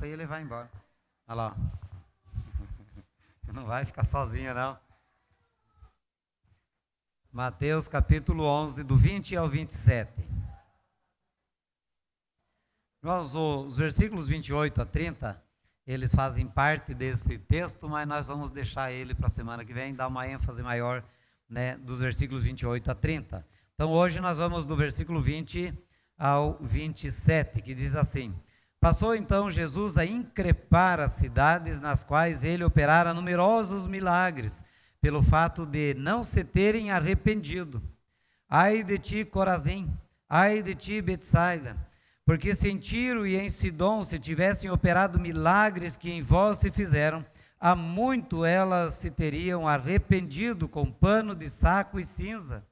Aí ele vai embora. Olha lá. Não vai ficar sozinho, não. Mateus capítulo 11, do 20 ao 27. Os versículos 28 a 30, eles fazem parte desse texto, mas nós vamos deixar ele para a semana que vem, dar uma ênfase maior, né, dos versículos 28 a 30. Então hoje nós vamos do versículo 20 ao 27, que diz assim: Passou então Jesus a increpar as cidades nas quais ele operara numerosos milagres, pelo fato de não se terem arrependido. Ai de ti, Corazim, ai de ti, Betsaida, porque se em Tiro e em Sidom se tivessem operado milagres que em vós se fizeram, há muito elas se teriam arrependido com pano de saco e cinza.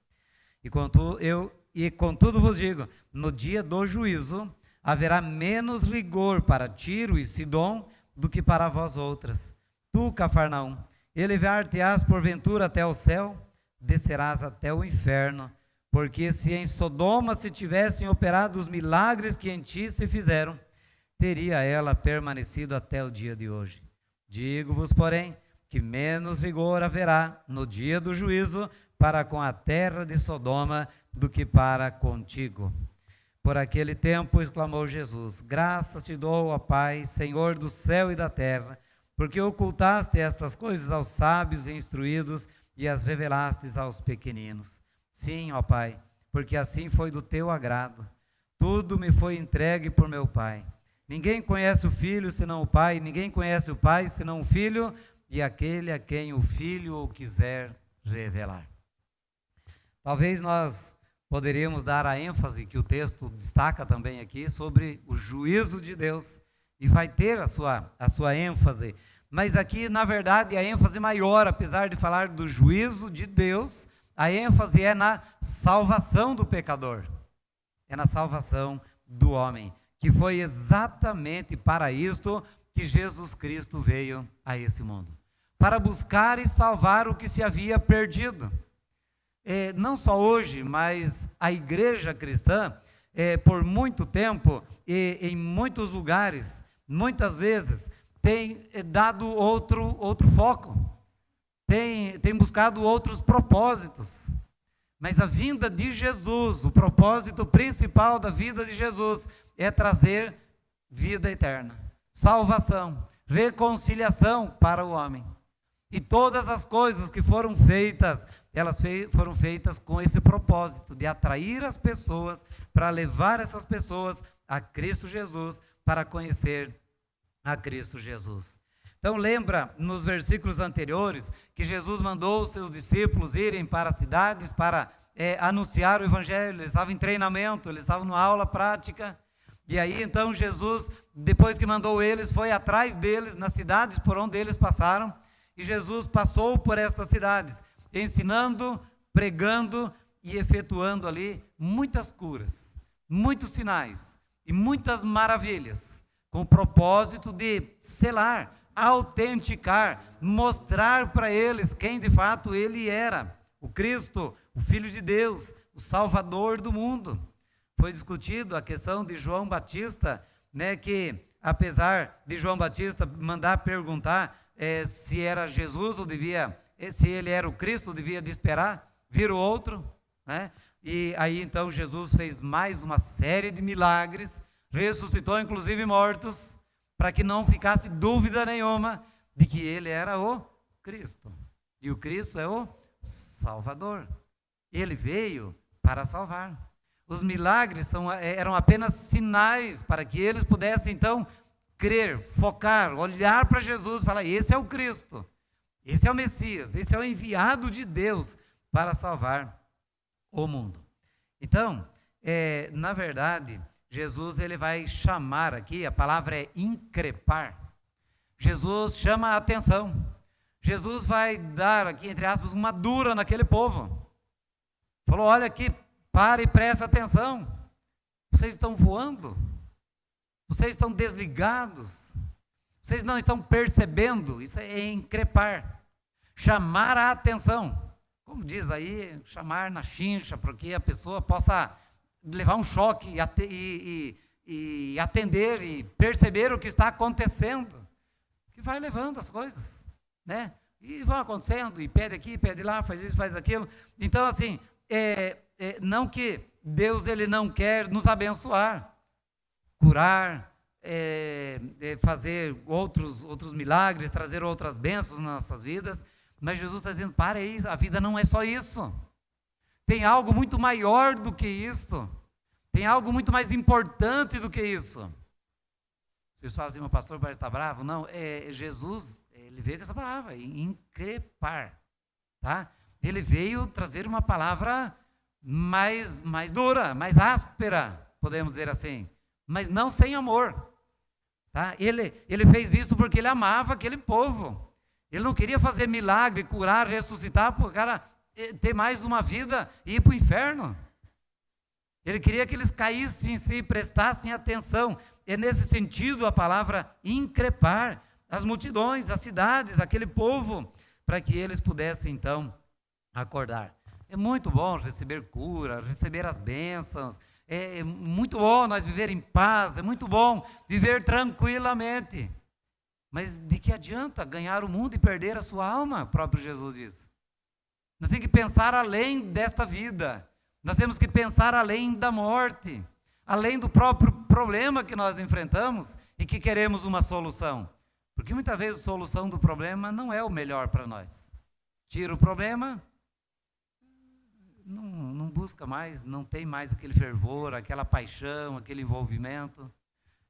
E contudo vos digo, no dia do juízo haverá menos rigor para Tiro e Sidom do que para vós outras. Tu, Cafarnaum, elevar-te-ás porventura até o céu, descerás até o inferno, porque se em Sodoma se tivessem operado os milagres que em ti se fizeram, teria ela permanecido até o dia de hoje. Digo-vos, porém, que menos rigor haverá no dia do juízo para com a terra de Sodoma do que para contigo. Por aquele tempo exclamou Jesus: Graças te dou, ó Pai, Senhor do céu e da terra, porque ocultaste estas coisas aos sábios e instruídos e as revelastes aos pequeninos. Sim, ó Pai, porque assim foi do teu agrado. Tudo me foi entregue por meu Pai. Ninguém conhece o Filho senão o Pai, ninguém conhece o Pai senão o Filho e aquele a quem o Filho o quiser revelar. Talvez nós poderíamos dar a ênfase que o texto destaca também aqui sobre o juízo de Deus, e vai ter a sua ênfase, mas aqui na verdade a ênfase maior, apesar de falar do juízo de Deus, a ênfase é na salvação do pecador, é na salvação do homem, que foi exatamente para isto que Jesus Cristo veio a esse mundo, para buscar e salvar o que se havia perdido. Não só hoje, mas a igreja cristã, por muito tempo e em muitos lugares, muitas vezes, tem dado outro foco, tem buscado outros propósitos. Mas a vinda de Jesus, o propósito principal da vida de Jesus é trazer vida eterna, salvação, reconciliação para o homem. E todas as coisas que foram feitas, elas foram feitas com esse propósito de atrair as pessoas, para levar essas pessoas a Cristo Jesus, para conhecer a Cristo Jesus. Então lembra nos versículos anteriores que Jesus mandou os seus discípulos irem para as cidades para anunciar o evangelho. Eles estavam em treinamento, eles estavam numa aula prática, e aí então Jesus, depois que mandou eles, foi atrás deles nas cidades por onde eles passaram. E Jesus passou por estas cidades, ensinando, pregando e efetuando ali muitas curas, muitos sinais e muitas maravilhas, com o propósito de selar, autenticar, mostrar para eles quem de fato ele era, o Cristo, o Filho de Deus, o Salvador do mundo. Foi discutido a questão de João Batista, né, que apesar de João Batista mandar perguntar se era Jesus ou se ele era o Cristo, devia de esperar vir o outro, né? E aí então Jesus fez mais uma série de milagres, ressuscitou inclusive mortos, para que não ficasse dúvida nenhuma de que ele era o Cristo, e o Cristo é o Salvador. Ele veio para salvar. Os milagres eram apenas sinais para que eles pudessem então crer, focar, olhar para Jesus e falar: esse é o Cristo, esse é o Messias, esse é o enviado de Deus para salvar o mundo. Então, na verdade, Jesus ele vai chamar aqui, a palavra é increpar. Jesus chama a atenção. Jesus vai dar aqui, entre aspas, uma dura naquele povo. Falou: olha aqui, pare e presta atenção. Vocês estão voando? Vocês estão desligados? Vocês não estão percebendo? Isso é increpar, chamar a atenção. Como diz aí, chamar na chincha, para que a pessoa possa levar um choque e atender e perceber o que está acontecendo, que vai levando as coisas, né? E vão acontecendo, e pede aqui, pede lá, faz isso, faz aquilo. Então, assim, não que Deus ele não quer nos abençoar, curar, fazer outros milagres, trazer outras bênçãos nas nossas vidas, mas Jesus está dizendo, para isso, a vida não é só isso. Tem algo muito maior do que isso. Tem algo muito mais importante do que isso. Vocês falam assim, meu pastor parece estar bravo. Não, Jesus, ele veio com essa palavra, increpar. Tá? Ele veio trazer uma palavra mais dura, mais áspera, podemos dizer assim. Mas não sem amor. Tá? Ele fez isso porque ele amava aquele povo. Ele não queria fazer milagre, curar, ressuscitar, para o cara ter mais uma vida e ir para o inferno. Ele queria que eles caíssem em si, prestassem atenção. É nesse sentido a palavra increpar as multidões, as cidades, aquele povo, para que eles pudessem então acordar. É muito bom receber cura, receber as bênçãos, é muito bom nós viver em paz, é muito bom viver tranquilamente. Mas de que adianta ganhar o mundo e perder a sua alma? O próprio Jesus diz. Nós temos que pensar além desta vida. Nós temos que pensar além da morte, além do próprio problema que nós enfrentamos e que queremos uma solução. Porque muitas vezes a solução do problema não é o melhor para nós. Tira o problema, não busca mais, não tem mais aquele fervor, aquela paixão, aquele envolvimento.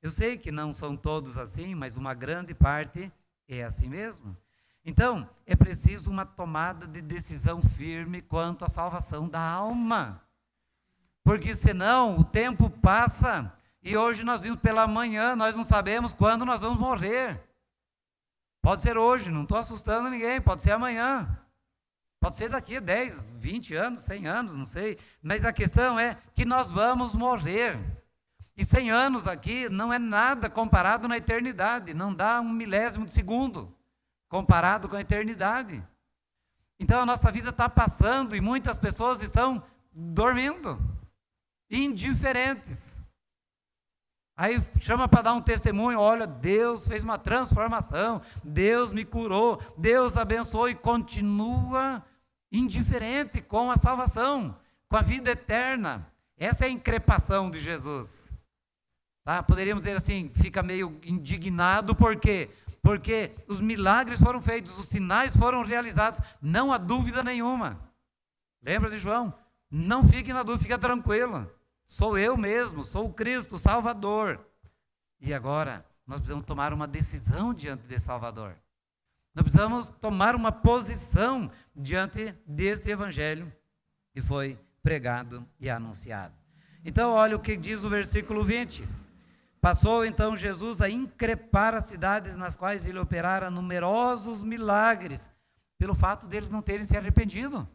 Eu sei que não são todos assim, mas uma grande parte é assim mesmo. Então, é preciso uma tomada de decisão firme quanto à salvação da alma. Porque senão o tempo passa e hoje nós vimos pela manhã, nós não sabemos quando nós vamos morrer. Pode ser hoje, não estou assustando ninguém, pode ser amanhã. Pode ser daqui a 10, 20 anos, 100 anos, não sei. Mas a questão é que nós vamos morrer. E 100 anos aqui não é nada comparado na eternidade, não dá um milésimo de segundo comparado com a eternidade. Então a nossa vida está passando e muitas pessoas estão dormindo, indiferentes. Aí chama para dar um testemunho, olha, Deus fez uma transformação, Deus me curou, Deus abençoou e continua indiferente com a salvação, com a vida eterna. Essa é a increpação de Jesus. Tá? Poderíamos dizer assim, fica meio indignado, por quê? Porque os milagres foram feitos, os sinais foram realizados, não há dúvida nenhuma. Lembra de João? Não fique na dúvida, fica tranquilo. Sou eu mesmo, sou o Cristo, o Salvador. E agora, nós precisamos tomar uma decisão diante desse Salvador. Nós precisamos tomar uma posição diante deste Evangelho que foi pregado e anunciado. Então, olha o que diz o versículo 20. Passou então Jesus a increpar as cidades nas quais ele operara numerosos milagres, pelo fato deles não terem se arrependido.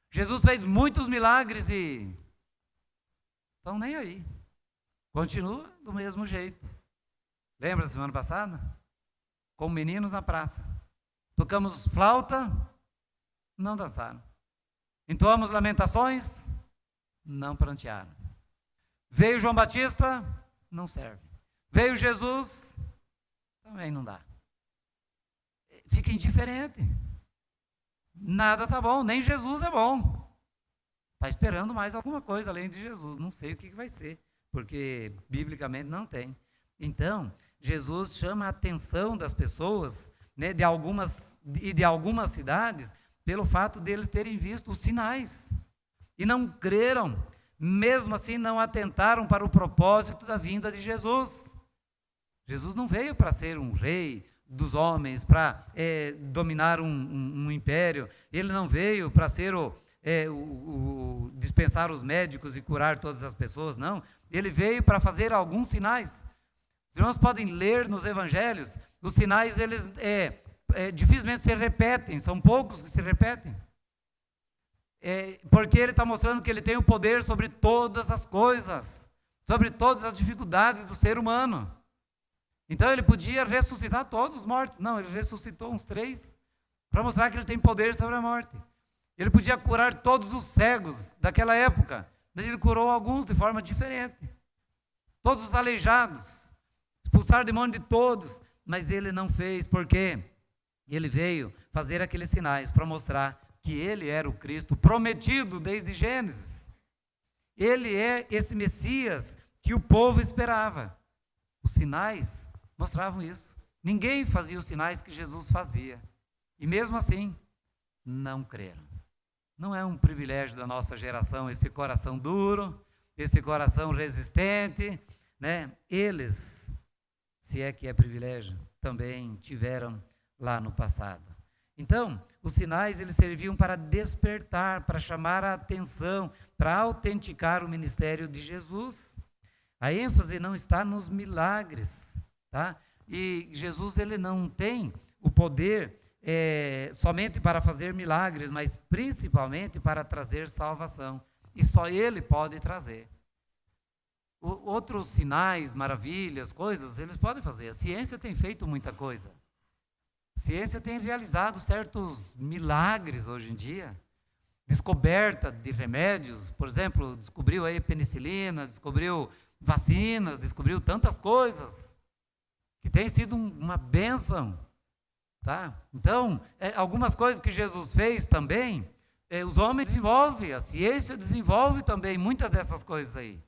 Jesus fez muitos milagres e estão nem aí. Continua do mesmo jeito. Lembra da semana passada? Com meninos na praça. Tocamos flauta, não dançaram. Entoamos lamentações, não prantearam. Veio João Batista, não serve. Veio Jesus, também não dá. Fica indiferente. Nada está bom, nem Jesus é bom. Está esperando mais alguma coisa além de Jesus. Não sei o que vai ser, porque biblicamente não tem. Então, Jesus chama a atenção das pessoas, né, de algumas cidades, pelo fato deles terem visto os sinais. E não creram. Mesmo assim, não atentaram para o propósito da vinda de Jesus. Jesus não veio para ser um rei dos homens, para dominar um império. Ele não veio para ser dispensar os médicos e curar todas as pessoas, não. Ele veio para fazer alguns sinais. Os irmãos podem ler nos evangelhos, os sinais, eles dificilmente se repetem, são poucos que se repetem. Porque ele está mostrando que ele tem o poder sobre todas as coisas, sobre todas as dificuldades do ser humano. Então ele podia ressuscitar todos os mortos. Não, ele ressuscitou uns 3 para mostrar que ele tem poder sobre a morte. Ele podia curar todos os cegos daquela época, mas ele curou alguns de forma diferente. todos os aleijados, expulsar demônio de todos, mas ele não fez, porque ele veio fazer aqueles sinais para mostrar que ele era o Cristo prometido desde Gênesis. Ele é esse Messias que o povo esperava. Os sinais mostravam isso. Ninguém fazia os sinais que Jesus fazia. E mesmo assim, não creram. Não é um privilégio da nossa geração esse coração duro, esse coração resistente, né? Eles, se é que é privilégio, também tiveram lá no passado. Então, os sinais eles serviam para despertar, para chamar a atenção, para autenticar o ministério de Jesus. A ênfase não está nos milagres, tá? E Jesus ele não tem o poder somente para fazer milagres, mas principalmente para trazer salvação. E só Ele pode trazer. Outros sinais, maravilhas, coisas, eles podem fazer. A ciência tem feito muita coisa. A ciência tem realizado certos milagres hoje em dia. Descoberta de remédios, por exemplo, descobriu aí penicilina, descobriu vacinas, descobriu tantas coisas, que tem sido uma bênção. Tá? Então, algumas coisas que Jesus fez também, os homens desenvolvem, a ciência desenvolve também muitas dessas coisas aí.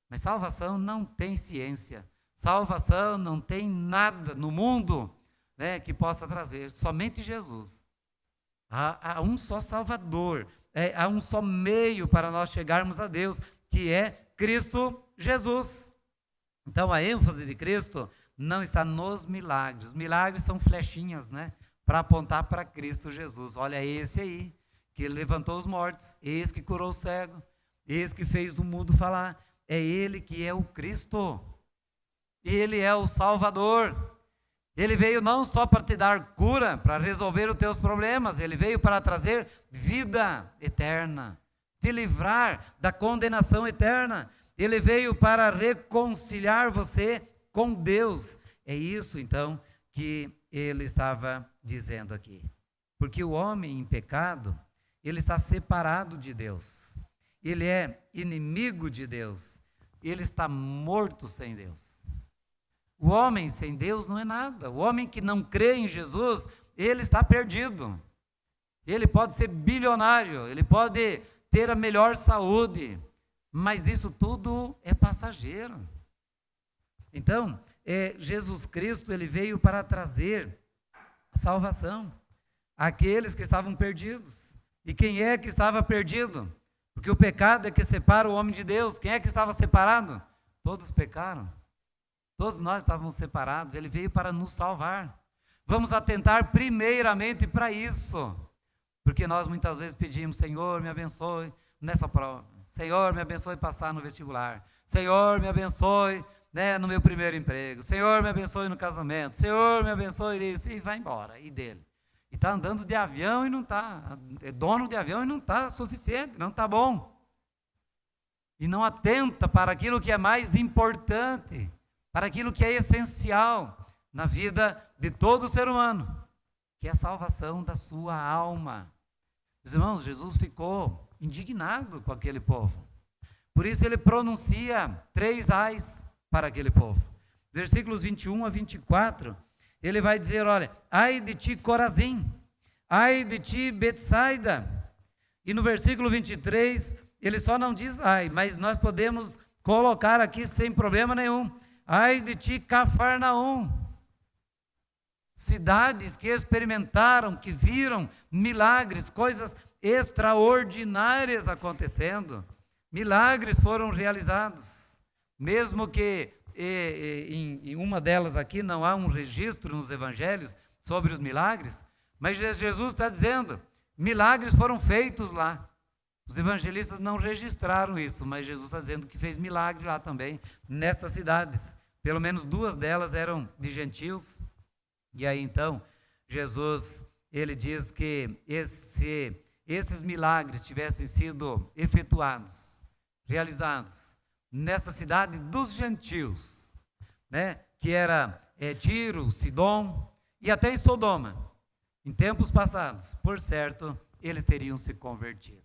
Mas salvação não tem ciência, salvação não tem nada no mundo, né, que possa trazer, somente Jesus. Há um só Salvador, há um só meio para nós chegarmos a Deus, que é Cristo Jesus. Então a ênfase de Cristo não está nos milagres. Os milagres são flechinhas, né, para apontar para Cristo Jesus. Olha esse aí, que ele levantou os mortos, esse que curou o cego, esse que fez o mudo falar. É ele que é o Cristo. Ele é o Salvador. Ele veio não só para te dar cura, para resolver os teus problemas, ele veio para trazer vida eterna, te livrar da condenação eterna. Ele veio para reconciliar você com Deus. É isso, então, que ele estava dizendo aqui. Porque o homem em pecado, ele está separado de Deus. Ele é inimigo de Deus. Ele está morto sem Deus. O homem sem Deus não é nada. O homem que não crê em Jesus, ele está perdido. Ele pode ser bilionário, ele pode ter a melhor saúde, mas isso tudo é passageiro. Então, Jesus Cristo, ele veio para trazer salvação àqueles que estavam perdidos. E quem é que estava perdido? Porque o pecado é que separa o homem de Deus. Quem é que estava separado? Todos pecaram. Todos nós estávamos separados. Ele veio para nos salvar. Vamos atentar primeiramente para isso. Porque nós muitas vezes pedimos, Senhor, me abençoe nessa prova. Senhor, me abençoe passar no vestibular. Senhor, me abençoe, né, no meu primeiro emprego. Senhor, me abençoe no casamento. Senhor, me abençoe nisso. E vai embora. E dele. E está andando de avião e não está. É dono de avião e não está suficiente. Não está bom. E não atenta para aquilo que é mais importante. Para aquilo que é essencial na vida de todo ser humano. Que é a salvação da sua alma. Meus irmãos, Jesus ficou indignado com aquele povo. Por isso ele pronuncia 3 ais para aquele povo. Versículos 21 a 24, ele vai dizer, olha, ai de ti Corazim, ai de ti Betsaida. E no versículo 23, ele só não diz ai, mas nós podemos colocar aqui sem problema nenhum. Ai de ti Cafarnaum. Cidades que experimentaram, que viram milagres, coisas extraordinárias acontecendo. Milagres foram realizados. Mesmo que em uma delas aqui não há um registro nos evangelhos sobre os milagres, mas Jesus está dizendo, milagres foram feitos lá. Os evangelistas não registraram isso, mas Jesus está dizendo que fez milagre lá também, nessas cidades. Pelo menos 2 delas eram de gentios. E aí então, Jesus, ele diz que esses milagres tivessem sido efetuados, realizados, nessa cidade dos gentios, né, que era Tiro, Sidom e até em Sodoma, em tempos passados, por certo, eles teriam se convertido.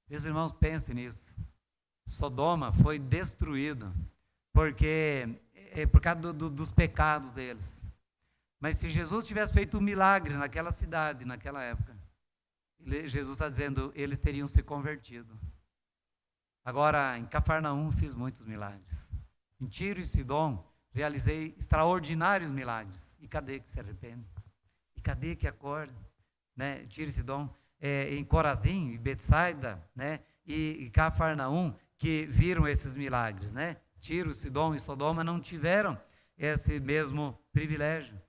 Meus irmãos, pensem nisso. Sodoma foi destruído porque é por causa dos pecados deles. Mas se Jesus tivesse feito um milagre naquela cidade, naquela época, Jesus está dizendo, eles teriam se convertido. Agora, em Cafarnaum, fiz muitos milagres. Em Tiro e Sidom, realizei extraordinários milagres. E cadê que se arrepende? E cadê que acorda? Né? Tiro e Sidom, em Corazim, em Betsaida, né? e Cafarnaum, que viram esses milagres. Né? Tiro, Sidom e Sodoma não tiveram esse mesmo privilégio.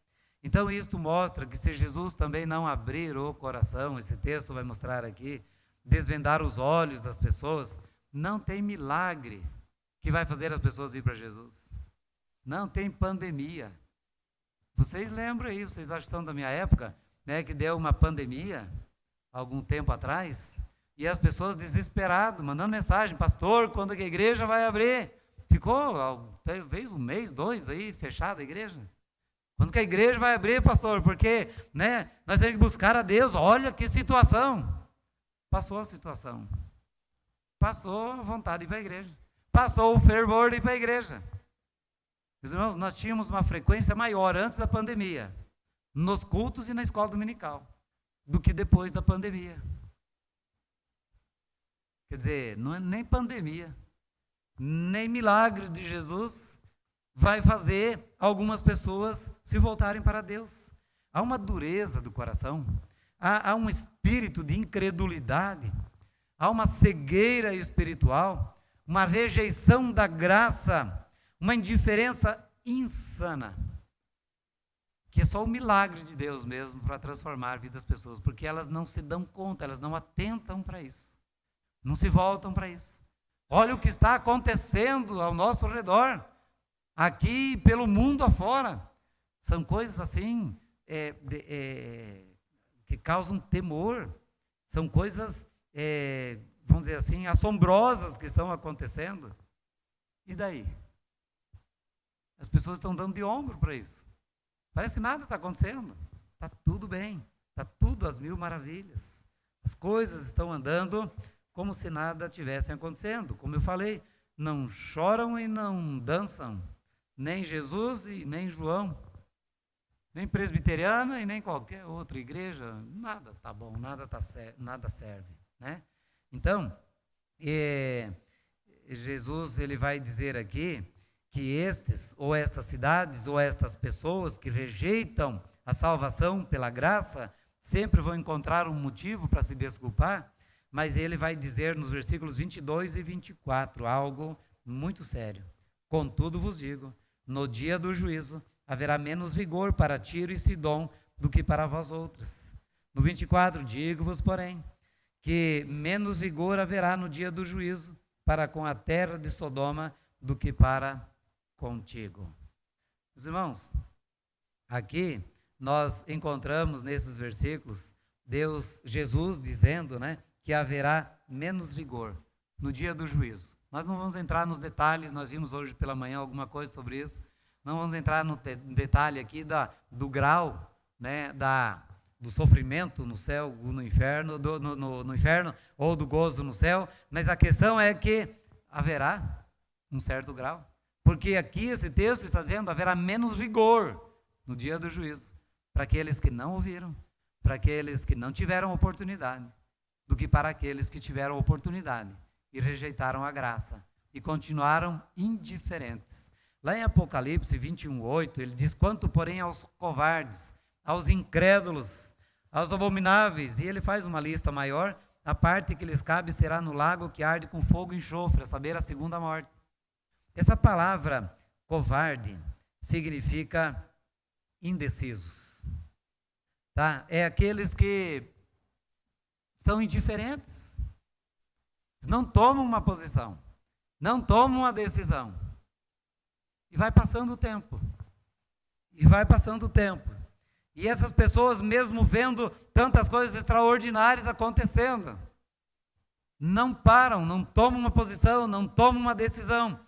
Então, isto mostra que se Jesus também não abrir o coração, esse texto vai mostrar aqui, desvendar os olhos das pessoas, não tem milagre que vai fazer as pessoas ir para Jesus. Não tem pandemia. Vocês lembram aí, vocês acham que são da minha época, né, que deu uma pandemia, algum tempo atrás, e as pessoas desesperadas, mandando mensagem, pastor, quando que a igreja vai abrir? Ficou, talvez um mês, 2 aí, fechada a igreja. Quando que a igreja vai abrir, pastor? Porque, né, nós temos que buscar a Deus. Olha que situação. Passou a situação. Passou a vontade de ir para a igreja. Passou o fervor de ir para a igreja. Meus irmãos, nós tínhamos uma frequência maior antes da pandemia, nos cultos e na escola dominical, do que depois da pandemia. Quer dizer, não é nem pandemia, nem milagres de Jesus vai fazer algumas pessoas se voltarem para Deus. Há uma dureza do coração, há um espírito de incredulidade, há uma cegueira espiritual, uma rejeição da graça, uma indiferença insana, que é só o milagre de Deus mesmo para transformar a vida das pessoas, porque elas não se dão conta, elas não atentam para isso, não se voltam para isso. Olha o que está acontecendo ao nosso redor, aqui pelo mundo afora, são coisas assim, que causam temor, são coisas, vamos dizer assim, assombrosas que estão acontecendo. E daí? As pessoas estão dando de ombro para isso. Parece que nada está acontecendo, está tudo bem, está tudo às mil maravilhas. As coisas estão andando como se nada tivesse acontecendo. Como eu falei, não choram e não dançam, nem Jesus e nem João, nem presbiteriana e nem qualquer outra igreja, nada está bom, nada serve, né? Então, Jesus ele vai dizer aqui que estes, ou estas cidades, ou estas pessoas que rejeitam a salvação pela graça, sempre vão encontrar um motivo para se desculpar, mas ele vai dizer nos versículos 22 e 24 algo muito sério. Contudo vos digo, no dia do juízo, haverá menos vigor para Tiro e Sidom do que para vós outros. No 24, digo-vos, porém, que menos vigor haverá no dia do juízo para com a terra de Sodoma do que para contigo. Meus irmãos, aqui nós encontramos nesses versículos, Jesus dizendo, né, que haverá menos vigor no dia do juízo. Nós não vamos entrar nos detalhes, nós vimos hoje pela manhã alguma coisa sobre isso, não vamos entrar no detalhe aqui do grau, né, do sofrimento no céu ou no inferno, no inferno, ou do gozo no céu, mas a questão é que haverá um certo grau, porque aqui esse texto está dizendo, haverá menos vigor no dia do juízo, para aqueles que não ouviram, para aqueles que não tiveram oportunidade, do que para aqueles que tiveram oportunidade e rejeitaram a graça e continuaram indiferentes. Lá em Apocalipse 21:8, ele diz, quanto porém aos covardes, aos incrédulos, aos abomináveis, e ele faz uma lista maior, a parte que lhes cabe será no lago que arde com fogo e enxofre, a saber, a segunda morte. Essa palavra covarde significa indecisos, tá? É aqueles que estão indiferentes, não tomam uma posição, não tomam uma decisão, e vai passando o tempo, e essas pessoas, mesmo vendo tantas coisas extraordinárias acontecendo, não param, não tomam uma posição, não tomam uma decisão.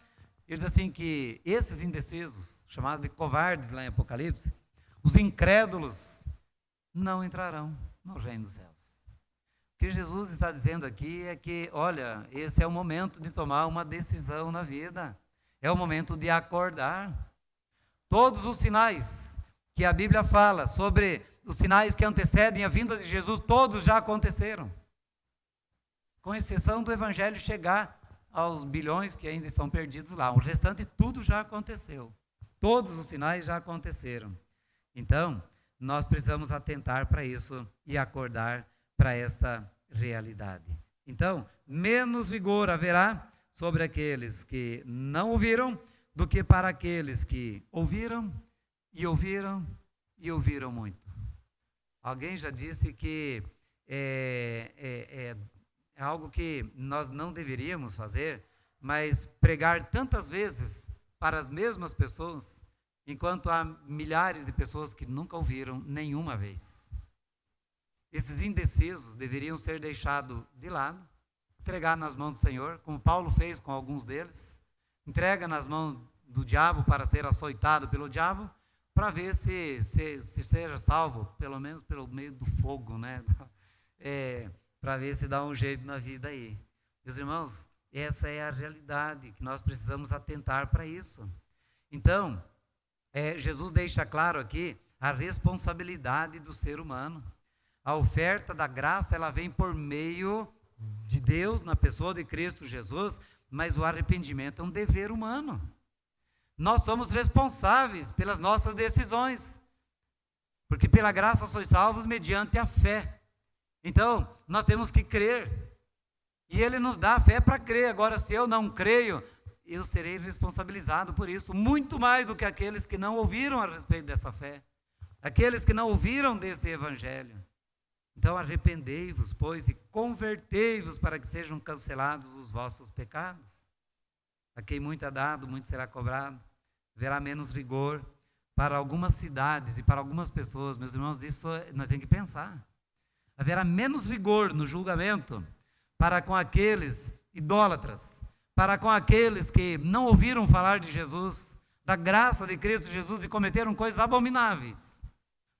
Eles dizem assim que esses indecisos, chamados de covardes lá em Apocalipse, os incrédulos, não entrarão no reino dos céus. O que Jesus está dizendo aqui é que, olha, esse é o momento de tomar uma decisão na vida. é o momento de acordar. Todos os sinais que a Bíblia fala sobre os sinais que antecedem a vinda de Jesus, todos já aconteceram. Com exceção do Evangelho chegar aos bilhões que ainda estão perdidos lá. O restante tudo já aconteceu. Todos os sinais já aconteceram. Então, nós precisamos atentar para isso e acordar para esta realidade. Então, menos vigor haverá sobre aqueles que não ouviram do que para aqueles que ouviram e ouviram e ouviram muito. Alguém já disse que é algo que nós não deveríamos fazer, mas pregar tantas vezes para as mesmas pessoas, enquanto há milhares de pessoas que nunca ouviram nenhuma vez. Esses indecisos deveriam ser deixados de lado, entregar nas mãos do Senhor, como Paulo fez com alguns deles, entrega nas mãos do diabo para ser açoitado pelo diabo, para ver se seja salvo, pelo menos pelo meio do fogo, né? Para ver se dá um jeito na vida aí. Meus irmãos, essa é a realidade, que nós precisamos atentar para isso. Então, Jesus deixa claro aqui a responsabilidade do ser humano. A oferta da graça, ela vem por meio de Deus, na pessoa de Cristo Jesus, mas o arrependimento é um dever humano. Nós somos responsáveis pelas nossas decisões, porque pela graça sois salvos mediante a fé. Então, nós temos que crer, e Ele nos dá a fé para crer. Agora, se eu não creio, eu serei responsabilizado por isso, muito mais do que aqueles que não ouviram a respeito dessa fé, aqueles que não ouviram deste Evangelho. Então, arrependei-vos, pois, e convertei-vos para que sejam cancelados os vossos pecados. A quem muito é dado, muito será cobrado. Haverá menos rigor para algumas cidades e para algumas pessoas. Meus irmãos, isso nós temos que pensar. Haverá menos rigor no julgamento para com aqueles idólatras, para com aqueles que não ouviram falar de Jesus, da graça de Cristo Jesus e cometeram coisas abomináveis.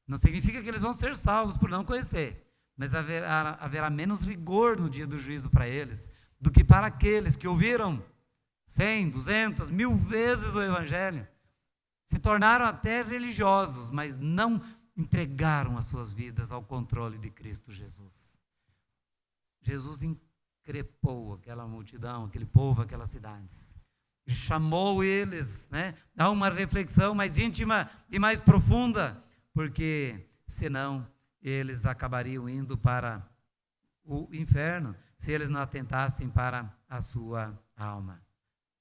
Não significa que eles vão ser salvos por não conhecer, mas haverá menos rigor no dia do juízo para eles, do que para aqueles que ouviram 100, 200, 1000 vezes o Evangelho, se tornaram até religiosos, mas não entregaram as suas vidas ao controle de Cristo Jesus. Jesus increpou aquela multidão, aquele povo, aquelas cidades. Ele chamou eles, a uma reflexão mais íntima e mais profunda, porque senão eles acabariam indo para o inferno, se eles não atentassem para a sua alma.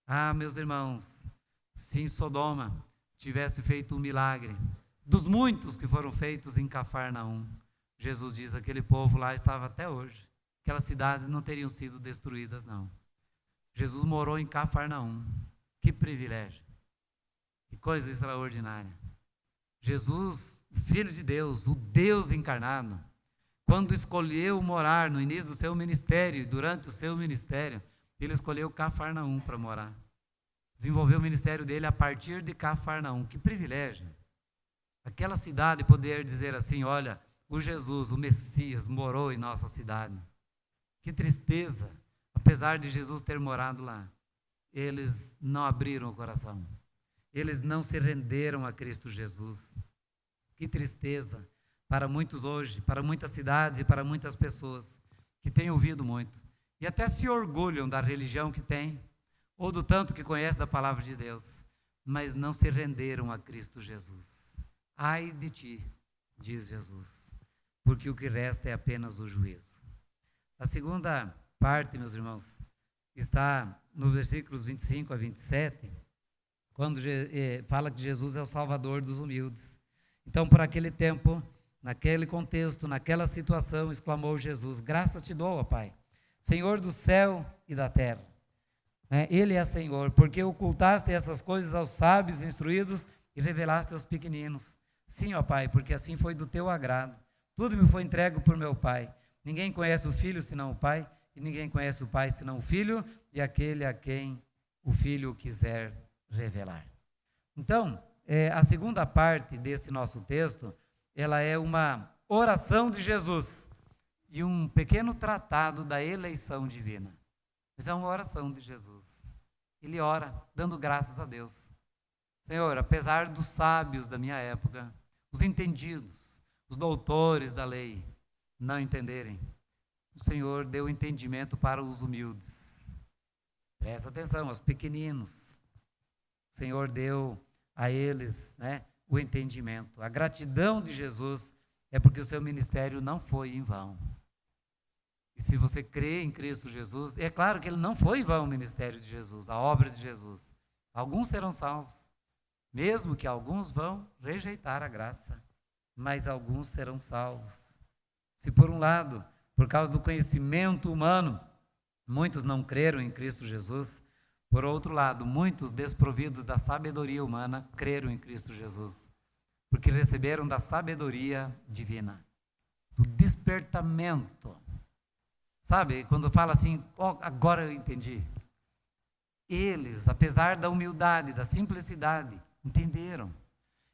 Ah, meus irmãos, se em Sodoma tivesse feito um milagre, dos muitos que foram feitos em Cafarnaum, Jesus diz, aquele povo lá estava até hoje. Aquelas cidades não teriam sido destruídas, não. Jesus morou em Cafarnaum. Que privilégio. Que coisa extraordinária. Jesus, o Filho de Deus, o Deus encarnado, quando escolheu morar no início do seu ministério, e durante o seu ministério, ele escolheu Cafarnaum para morar. Desenvolveu o ministério dele a partir de Cafarnaum. Que privilégio. Aquela cidade poder dizer assim, olha, o Jesus, o Messias, morou em nossa cidade. Que tristeza, apesar de Jesus ter morado lá, eles não abriram o coração. Eles não se renderam a Cristo Jesus. Que tristeza para muitos hoje, para muitas cidades e para muitas pessoas que têm ouvido muito e até se orgulham da religião que têm ou do tanto que conhecem da palavra de Deus, mas não se renderam a Cristo Jesus. Ai de ti, diz Jesus, porque o que resta é apenas o juízo. A segunda parte, meus irmãos, está nos versículos 25 a 27, quando fala que Jesus é o Salvador dos humildes. Então, por aquele tempo, naquele contexto, naquela situação, exclamou Jesus, graças te dou, ó Pai, Senhor do céu e da terra. Ele é Senhor, porque ocultaste essas coisas aos sábios instruídos e revelaste aos pequeninos. Sim, ó Pai, porque assim foi do teu agrado. Tudo me foi entregue por meu Pai. Ninguém conhece o Filho senão o Pai, e ninguém conhece o Pai senão o Filho, e aquele a quem o Filho quiser revelar. Então, a segunda parte desse nosso texto, ela é uma oração de Jesus e um pequeno tratado da eleição divina. Mas é uma oração de Jesus. ele ora, dando graças a Deus. Senhor, apesar dos sábios da minha época, os entendidos, os doutores da lei, não entenderem, o Senhor deu entendimento para os humildes. Presta atenção, aos pequeninos. O Senhor deu a eles, o entendimento. A gratidão de Jesus é porque o seu ministério não foi em vão. E se você crê em Cristo Jesus, é claro que ele não foi em vão o ministério de Jesus, a obra de Jesus. Alguns serão salvos, mesmo que alguns vão rejeitar a graça, mas alguns serão salvos. Se por um lado, por causa do conhecimento humano, muitos não creram em Cristo Jesus, por outro lado, muitos desprovidos da sabedoria humana creram em Cristo Jesus, porque receberam da sabedoria divina, do despertamento. Sabe, quando fala assim, agora eu entendi. Eles, apesar da humildade, da simplicidade, entenderam.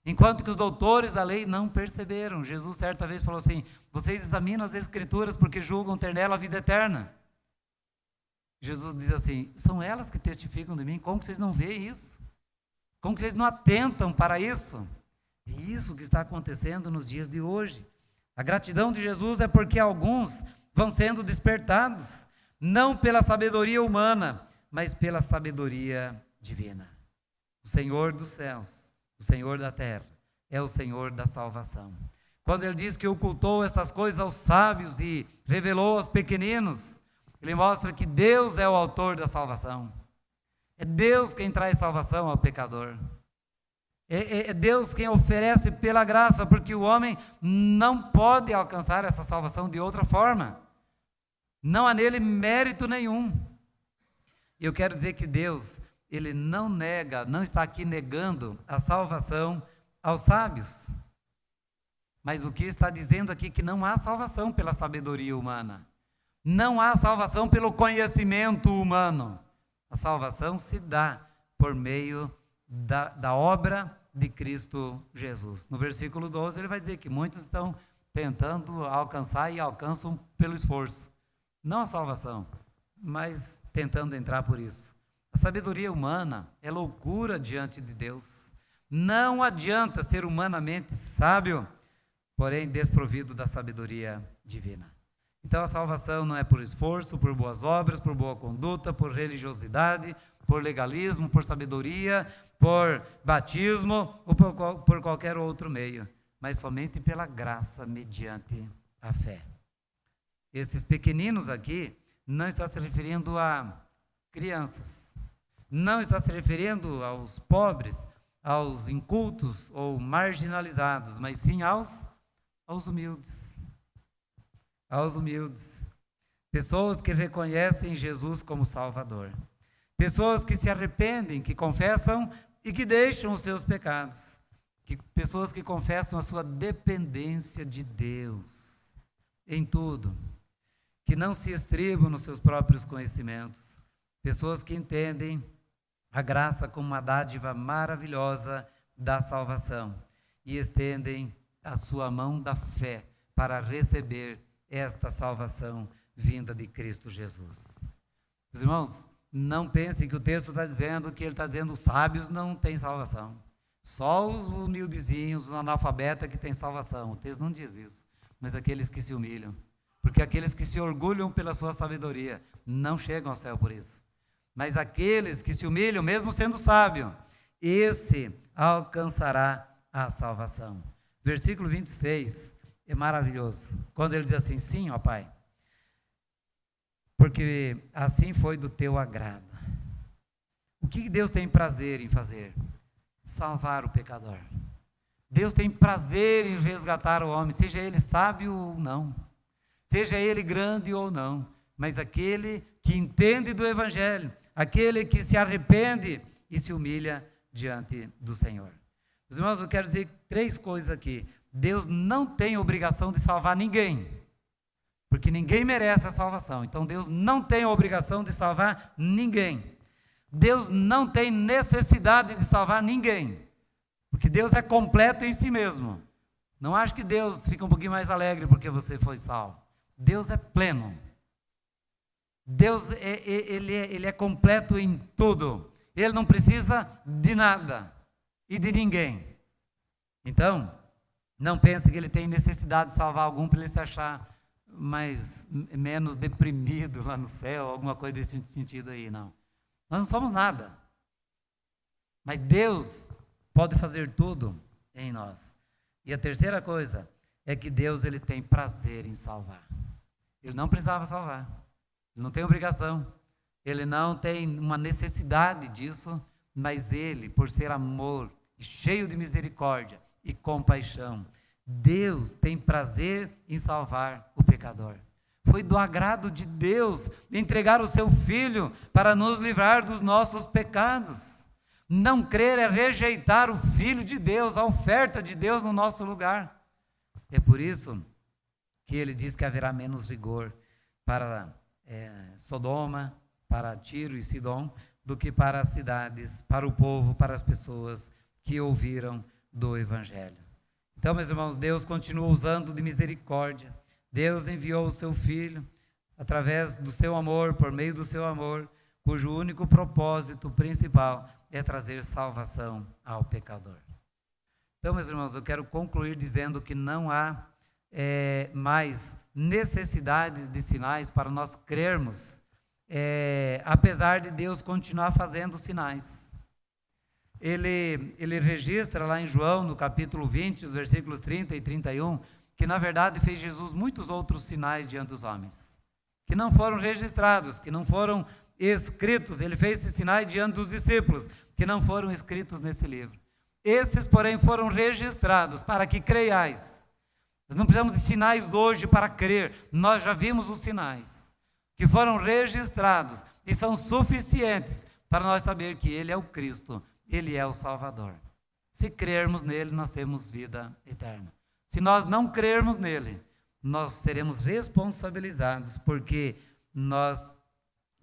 Enquanto que os doutores da lei não perceberam. Jesus certa vez falou assim, vocês examinam as escrituras porque julgam ter nela a vida eterna. Jesus diz assim, são elas que testificam de mim, como que vocês não veem isso? Como que vocês não atentam para isso? É isso que está acontecendo nos dias de hoje. A gratidão de Jesus é porque alguns vão sendo despertados, não pela sabedoria humana, mas pela sabedoria divina. O Senhor dos céus, o Senhor da terra, é o Senhor da salvação. Quando ele diz que ocultou estas coisas aos sábios e revelou aos pequeninos, ele mostra que Deus é o autor da salvação. É Deus quem traz salvação ao pecador. É Deus quem oferece pela graça, porque o homem não pode alcançar essa salvação de outra forma. Não há nele mérito nenhum. Eu quero dizer que Deus, ele não nega, não está aqui negando a salvação aos sábios. Mas o que está dizendo aqui é que não há salvação pela sabedoria humana. Não há salvação pelo conhecimento humano. A salvação se dá por meio da obra de Cristo Jesus. No versículo 12 ele vai dizer que muitos estão tentando alcançar e alcançam pelo esforço. Não a salvação, mas tentando entrar por isso. A sabedoria humana é loucura diante de Deus. Não adianta ser humanamente sábio, porém desprovido da sabedoria divina. Então a salvação não é por esforço, por boas obras, por boa conduta, por religiosidade, por legalismo, por sabedoria, por batismo ou por qualquer outro meio, mas somente pela graça mediante a fé. Esses pequeninos aqui não está se referindo a crianças, não está se referindo aos pobres, aos incultos ou marginalizados, mas sim aos humildes. Aos humildes. Pessoas que reconhecem Jesus como Salvador. Pessoas que se arrependem, que confessam e que deixam os seus pecados. Pessoas que confessam a sua dependência de Deus em tudo. Que não se estribam nos seus próprios conhecimentos. Pessoas que entendem a graça como uma dádiva maravilhosa da salvação e estendem a sua mão da fé para receber esta salvação vinda de Cristo Jesus. Meus irmãos, não pensem que o texto está dizendo que ele está dizendo os sábios não têm salvação. Só os humildezinhos, os analfabetas que têm salvação. O texto não diz isso, mas aqueles que se humilham. Porque aqueles que se orgulham pela sua sabedoria não chegam ao céu por isso. Mas aqueles que se humilham, mesmo sendo sábio, esse alcançará a salvação. Versículo 26 é maravilhoso. Quando ele diz assim, sim, ó Pai, porque assim foi do teu agrado. O que Deus tem prazer em fazer? Salvar o pecador. Deus tem prazer em resgatar o homem, seja ele sábio ou não, seja ele grande ou não, mas aquele que entende do Evangelho, aquele que se arrepende e se humilha diante do Senhor. Meus irmãos, eu quero dizer 3 coisas aqui. Deus não tem obrigação de salvar ninguém, porque ninguém merece a salvação. Então Deus não tem a obrigação de salvar ninguém. Deus não tem necessidade de salvar ninguém, porque Deus é completo em si mesmo. Não acho que Deus fica um pouquinho mais alegre porque você foi salvo. Deus é pleno. Deus ele é completo em tudo. Ele não precisa de nada e de ninguém. Então, não pense que ele tem necessidade de salvar algum para ele se achar menos deprimido lá no céu, alguma coisa desse sentido aí, não. Nós não somos nada. Mas Deus pode fazer tudo em nós. E a terceira coisa é que Deus, ele tem prazer em salvar. Ele não precisava salvar. Ele não tem obrigação. Ele não tem uma necessidade disso, mas ele, por ser amor, cheio de misericórdia e compaixão, Deus tem prazer em salvar o pecador. Foi do agrado de Deus entregar o seu Filho para nos livrar dos nossos pecados. Não crer é rejeitar o Filho de Deus, a oferta de Deus no nosso lugar. É por isso que ele diz que haverá menos rigor para Sodoma, para Tiro e Sidom, do que para as cidades, para o povo, para as pessoas que ouviram do Evangelho. Então, meus irmãos, Deus continua usando de misericórdia. Deus enviou o seu Filho, através do seu amor, por meio do seu amor, cujo único propósito principal é trazer salvação ao pecador. Então, meus irmãos, eu quero concluir dizendo que não há mais necessidades de sinais para nós crermos, apesar de Deus continuar fazendo sinais. Ele registra lá em João, no capítulo 20, os versículos 30 e 31, que na verdade fez Jesus muitos outros sinais diante dos homens, que não foram registrados, que não foram escritos. Ele fez esses sinais diante dos discípulos, que não foram escritos nesse livro. Esses, porém, foram registrados para que creiais. Nós não precisamos de sinais hoje para crer, nós já vimos os sinais, que foram registrados e são suficientes para nós saber que Ele é o Cristo, Ele é o Salvador. Se crermos nele, nós temos vida eterna. Se nós não crermos nele, nós seremos responsabilizados, porque nós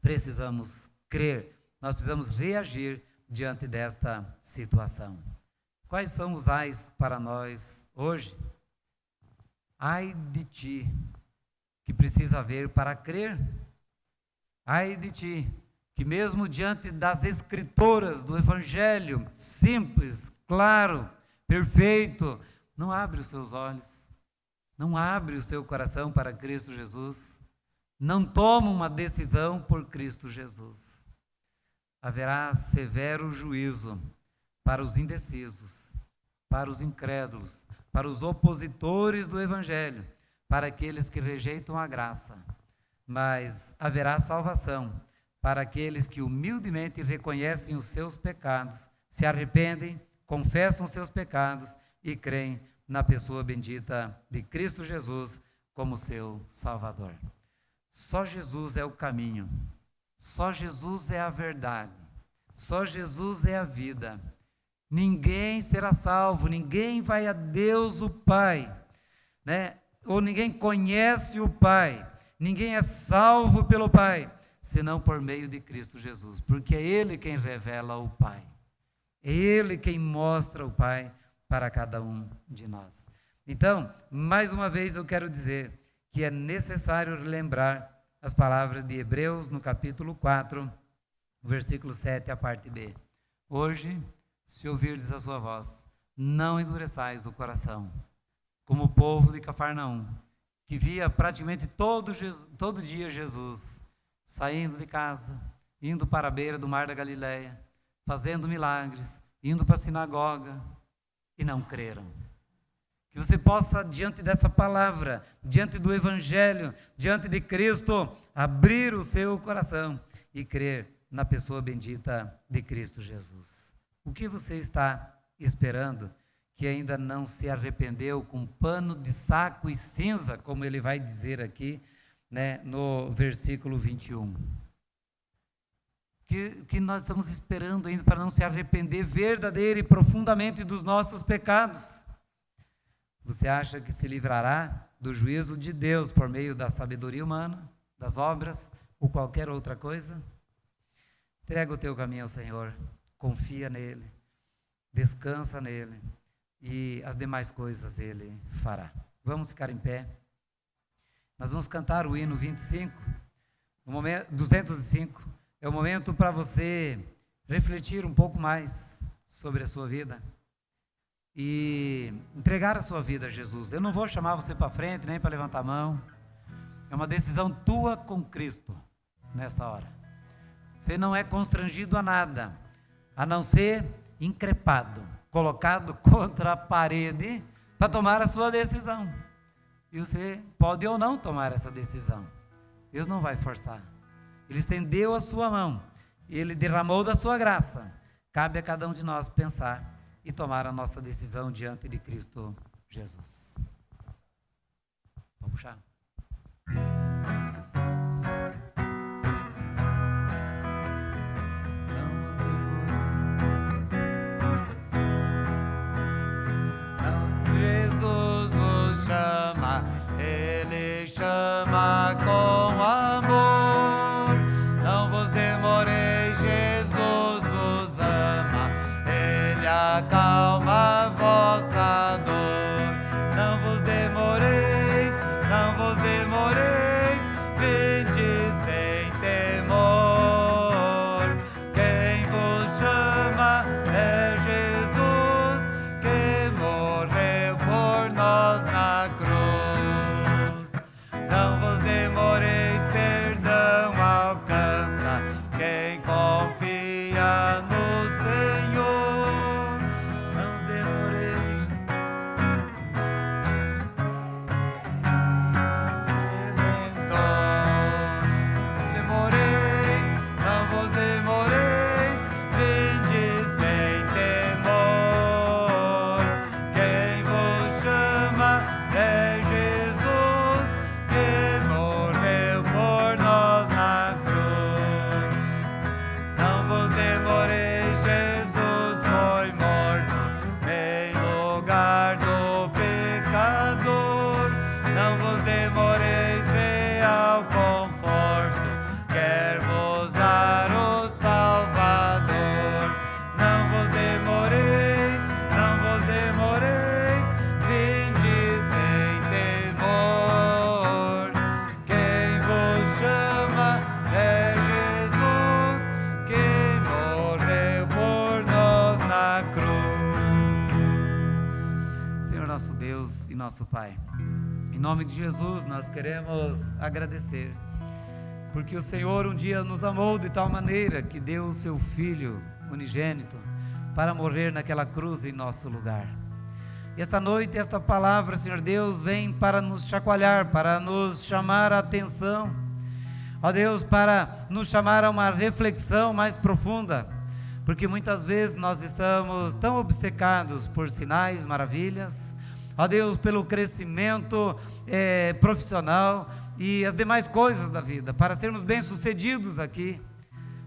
precisamos crer, nós precisamos reagir diante desta situação. Quais são os ais para nós hoje? Ai de ti, que precisa ver para crer. Ai de ti, que mesmo diante das escrituras do Evangelho, simples, claro, perfeito, não abre os seus olhos, não abre o seu coração para Cristo Jesus, não toma uma decisão por Cristo Jesus. Haverá severo juízo para os indecisos, para os incrédulos, para os opositores do Evangelho, para aqueles que rejeitam a graça. Mas haverá salvação para aqueles que humildemente reconhecem os seus pecados, se arrependem, confessam os seus pecados e creem na pessoa bendita de Cristo Jesus como seu Salvador. Só Jesus é o caminho, só Jesus é a verdade, só Jesus é a vida. Ninguém será salvo, ninguém vai a Deus o Pai, ou ninguém conhece o Pai, ninguém é salvo pelo Pai, senão por meio de Cristo Jesus, porque é Ele quem revela o Pai, é Ele quem mostra o Pai para cada um de nós. Então, mais uma vez eu quero dizer que é necessário lembrar as palavras de Hebreus no capítulo 4, versículo 7, a parte B. Hoje, se ouvirdes a sua voz, não endureçais o coração, como o povo de Cafarnaum, que via praticamente todo dia Jesus saindo de casa, indo para a beira do mar da Galileia, fazendo milagres, indo para a sinagoga, e não creram. Que você possa, diante dessa palavra, diante do Evangelho, diante de Cristo, abrir o seu coração e crer na pessoa bendita de Cristo Jesus. O que você está esperando que ainda não se arrependeu com pano de saco e cinza, como ele vai dizer aqui, no versículo 21? Que nós estamos esperando ainda para não se arrepender verdadeira e profundamente dos nossos pecados? Você acha que se livrará do juízo de Deus por meio da sabedoria humana, das obras ou qualquer outra coisa? Entrega o teu caminho ao Senhor, confia nele, descansa nele e as demais coisas ele fará. Vamos ficar em pé. Nós vamos cantar o hino 25, o momento 205. É o momento para você refletir um pouco mais sobre a sua vida e entregar a sua vida a Jesus. Eu não vou chamar você para frente, nem para levantar a mão. É uma decisão tua com Cristo, nesta hora. Você não é constrangido a nada, a não ser increpado, colocado contra a parede para tomar a sua decisão. E você pode ou não tomar essa decisão. Deus não vai forçar. Ele estendeu a sua mão, Ele derramou da sua graça. Cabe a cada um de nós pensar e tomar a nossa decisão diante de Cristo Jesus. Vamos puxar. Jesus vos chama, Ele chama com amor. Não vos demoreis, Jesus vos ama, Ele acalma a vossa dor. Não vos demoreis, não vos demoreis, vinde sem temor. Quem vos chama é Jesus, que morreu por nós na cruz. Não vos demoreis, perdão alcança quem confia no Senhor. Não vos demoreis, Redentor. Não vos demoreis, vinde sem temor. Quem vos chama é Jesus, que morreu por nós na cruz. Não vos demoreis, Jesus foi morto em lugar do pecador. Não vos demoreis, real conforto quer vos dar o Salvador. Não vos demoreis, não vos demoreis, vinde sem temor. Quem vos chama é Jesus, que morreu por nós na cruz. Senhor nosso Deus e nosso Pai, em nome de Jesus nós queremos agradecer, porque o Senhor um dia nos amou de tal maneira que deu o seu Filho unigênito para morrer naquela cruz em nosso lugar. E esta noite, esta palavra, Senhor Deus, vem para nos chacoalhar, para nos chamar a atenção, ó Deus, para nos chamar a uma reflexão mais profunda, porque muitas vezes nós estamos tão obcecados por sinais, maravilhas, ó Deus, pelo crescimento profissional e as demais coisas da vida, para sermos bem-sucedidos aqui.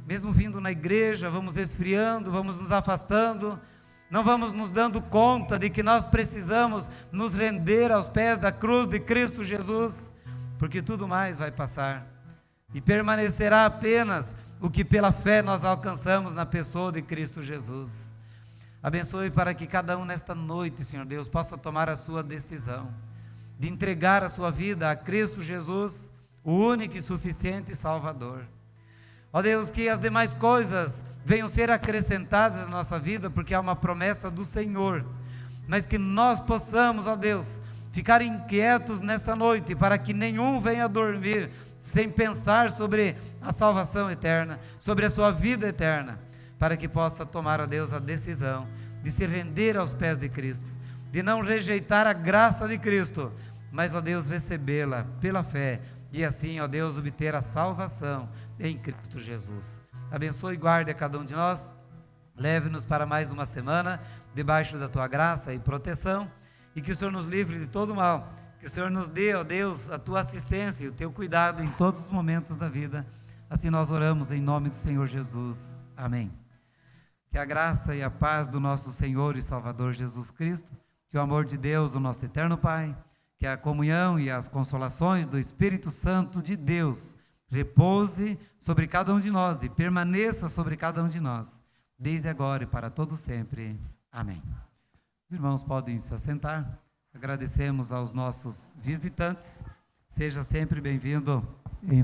Mesmo vindo na igreja, vamos esfriando, vamos nos afastando, não vamos nos dando conta de que nós precisamos nos render aos pés da cruz de Cristo Jesus, porque tudo mais vai passar, e permanecerá apenas o que pela fé nós alcançamos na pessoa de Cristo Jesus. Abençoe para que cada um nesta noite, Senhor Deus, possa tomar a sua decisão de entregar a sua vida a Cristo Jesus, o único e suficiente Salvador. Ó Deus, que as demais coisas venham ser acrescentadas na nossa vida, porque há uma promessa do Senhor, mas que nós possamos, ó Deus, ficar inquietos nesta noite, para que nenhum venha dormir sem pensar sobre a salvação eterna, sobre a sua vida eterna, para que possa tomar, ó Deus, a decisão de se render aos pés de Cristo, de não rejeitar a graça de Cristo, mas, ó Deus, recebê-la pela fé, e assim, ó Deus, obter a salvação em Cristo Jesus. Abençoe e guarde a cada um de nós, leve-nos para mais uma semana, debaixo da Tua graça e proteção, e que o Senhor nos livre de todo mal, que o Senhor nos dê, ó Deus, a Tua assistência e o Teu cuidado em todos os momentos da vida. Assim nós oramos em nome do Senhor Jesus. Amém. Que a graça e a paz do nosso Senhor e Salvador Jesus Cristo, que o amor de Deus, o nosso eterno Pai, que a comunhão e as consolações do Espírito Santo de Deus repouse sobre cada um de nós e permaneça sobre cada um de nós, desde agora e para todo sempre. Amém. Os irmãos podem se assentar. Agradecemos aos nossos visitantes. Seja sempre bem-vindo em